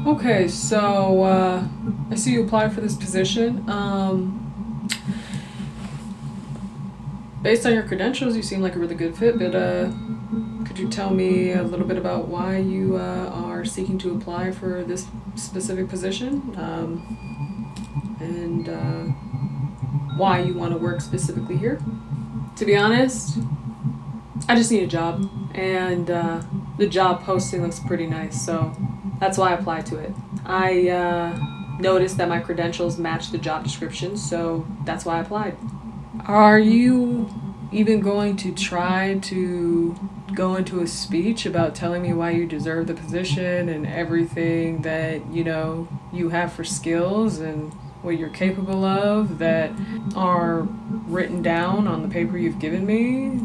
Okay, so I see you applied for this position. Based on your credentials, you seem like a really good fit, but could you tell me a little bit about why you are seeking to apply for this specific position? And why you want to work specifically here? To be honest, I just need a job, and the job posting looks pretty nice, so that's why I applied to it. I noticed that my credentials match the job description, so that's why I applied. Are you even going to try to go into a speech about telling me why you deserve the position and everything that you have for skills and what you're capable of that are written down on the paper you've given me?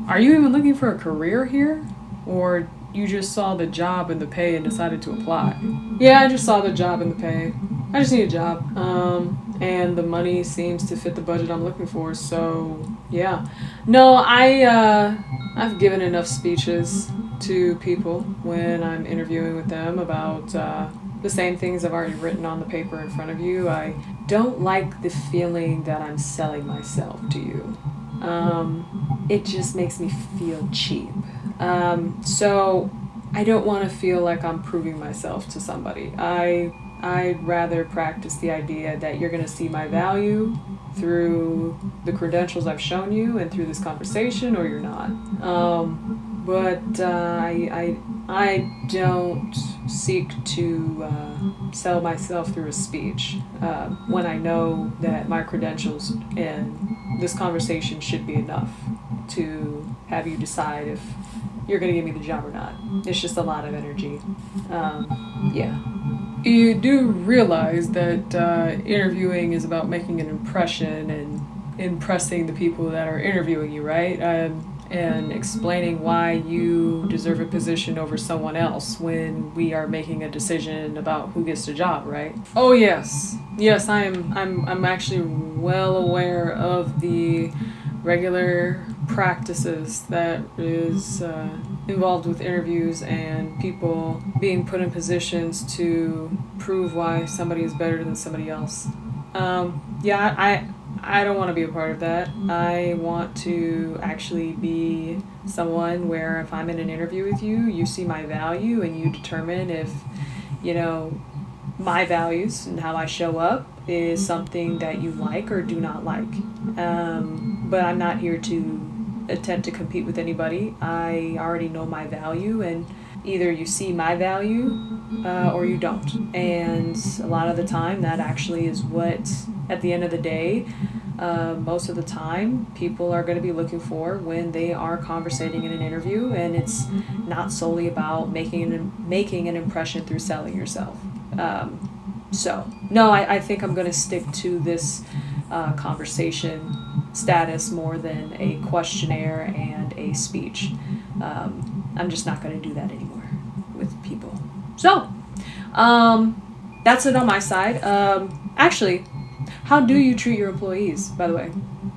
Are you even looking for a career here? Or you just saw the job and the pay and decided to apply? Yeah, I just saw the job and the pay. I just need a job. And the money seems to fit the budget I'm looking for, so yeah. No, I've given enough speeches to people when I'm interviewing with them about the same things I've already written on the paper in front of you. I don't like the feeling that I'm selling myself to you. It just makes me feel cheap. So I don't want to feel like I'm proving myself to somebody. I'd rather practice the idea that you're going to see my value through the credentials I've shown you and through this conversation, or you're not. I don't seek to sell myself through a speech when I know that my credentials and this conversation should be enough to have you decide if you're going to give me the job or not. It's just a lot of energy. Yeah. You do realize that interviewing is about making an impression and impressing the people that are interviewing you, right? And explaining why you deserve a position over someone else when we are making a decision about who gets the job, right? Oh yes, yes, I'm actually well aware of the regular practices that is involved with interviews and people being put in positions to prove why somebody is better than somebody else. I don't want to be a part of that. I want to actually be someone where if I'm in an interview with you, you see my value and you determine if, my values and how I show up is something that you like or do not like. But I'm not here to attempt to compete with anybody. I already know my value, and either you see my value or you don't. And a lot of the time, that actually is what, at the end of the day, most of the time, people are going to be looking for when they are conversating in an interview, and it's not solely about making an impression through selling yourself. No, I think I'm going to stick to this conversation status more than a questionnaire and a speech. I'm just not going to do that anymore with people. So, that's it on my side. Actually, how do you treat your employees, by the way?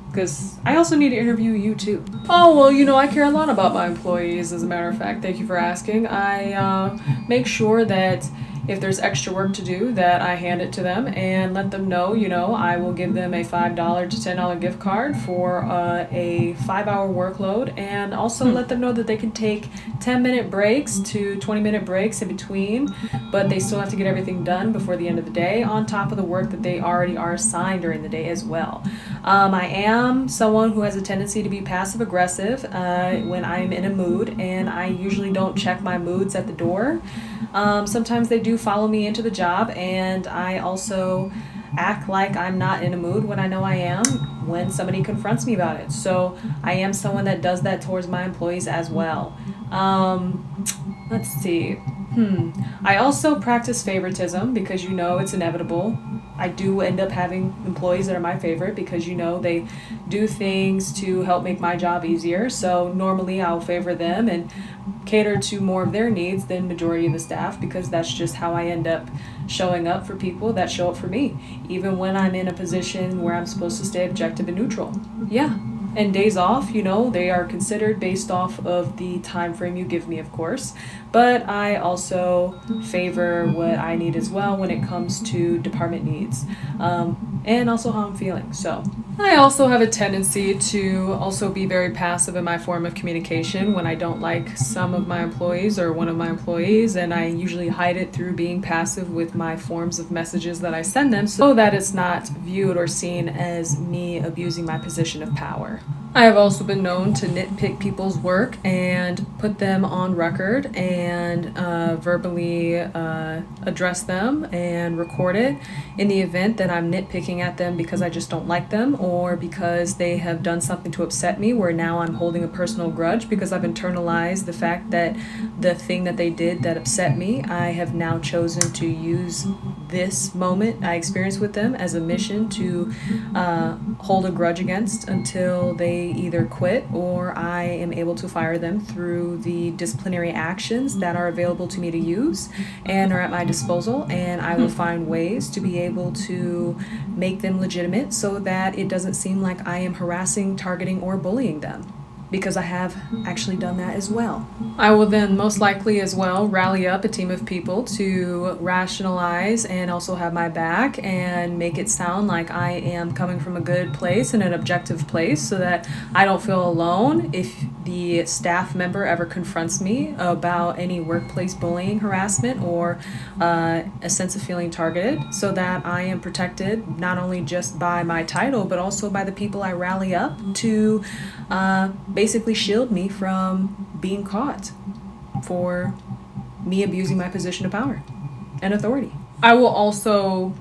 Because I also need to interview you too. Oh, well, I care a lot about my employees, as a matter of fact. Thank you for asking. I make sure that if there's extra work to do, that I hand it to them and let them know, I will give them a $5 to $10 gift card for a 5-hour workload, and also let them know that they can take 10-minute breaks to 20-minute breaks in between, but they still have to get everything done before the end of the day on top of the work that they already are assigned during the day as well. I am someone who has a tendency to be passive aggressive when I'm in a mood, and I usually don't check my moods at the door. Sometimes they do follow me into the job, and I also act like I'm not in a mood when I know I am when somebody confronts me about it. So I am someone that does that towards my employees as well. Let's see. I also practice favoritism because it's inevitable. I do end up having employees that are my favorite because they do things to help make my job easier. So normally I'll favor them and cater to more of their needs than majority of the staff, because that's just how I end up showing up for people that show up for me, even when I'm in a position where I'm supposed to stay objective and neutral. Yeah. And days off, they are considered based off of the time frame you give me, of course. But I also favor what I need as well when it comes to department needs, and also how I'm feeling. So I also have a tendency to also be very passive in my form of communication when I don't like some of my employees or one of my employees, and I usually hide it through being passive with my forms of messages that I send them so that it's not viewed or seen as me abusing my position of power. I have also been known to nitpick people's work and put them on record and verbally address them and record it in the event that I'm nitpicking at them because I just don't like them or because they have done something to upset me, where now I'm holding a personal grudge because I've internalized the fact that the thing that they did that upset me, I have now chosen to use this moment I experienced with them as a mission to hold a grudge against until they either quit or I am able to fire them through the disciplinary actions that are available to me to use and are at my disposal, and I will find ways to be able to make them legitimate so that it doesn't seem like I am harassing, targeting, or bullying them, because I have actually done that as well. I will then most likely as well rally up a team of people to rationalize and also have my back and make it sound like I am coming from a good place and an objective place so that I don't feel alone if the staff member ever confronts me about any workplace bullying, harassment, or a sense of feeling targeted, so that I am protected not only just by my title but also by the people I rally up to basically shield me from being caught for me abusing my position of power and authority. I will also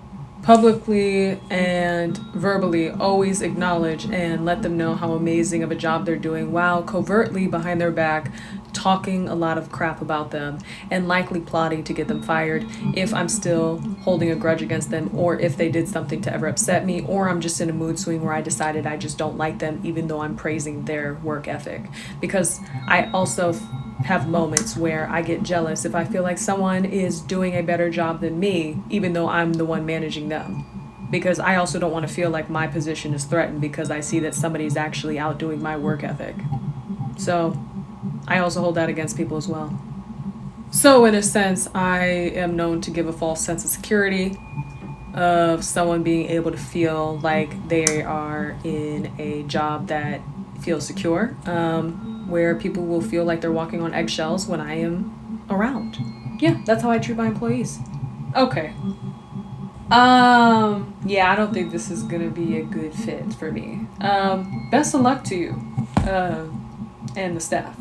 publicly and verbally always acknowledge and let them know how amazing of a job they're doing, while covertly behind their back talking a lot of crap about them and likely plotting to get them fired if I'm still holding a grudge against them, or if they did something to ever upset me, or I'm just in a mood swing where I decided I just don't like them even though I'm praising their work ethic. Because I also have moments where I get jealous if I feel like someone is doing a better job than me, even though I'm the one managing them. Because I also don't want to feel like my position is threatened because I see that somebody's actually outdoing my work ethic. So I also hold that against people as well. So in a sense, I am known to give a false sense of security of someone being able to feel like they are in a job that feels secure, where people will feel like they're walking on eggshells when I am around. Yeah, that's how I treat my employees. Okay. Yeah, I don't think this is gonna be a good fit for me. Best of luck to you, and the staff.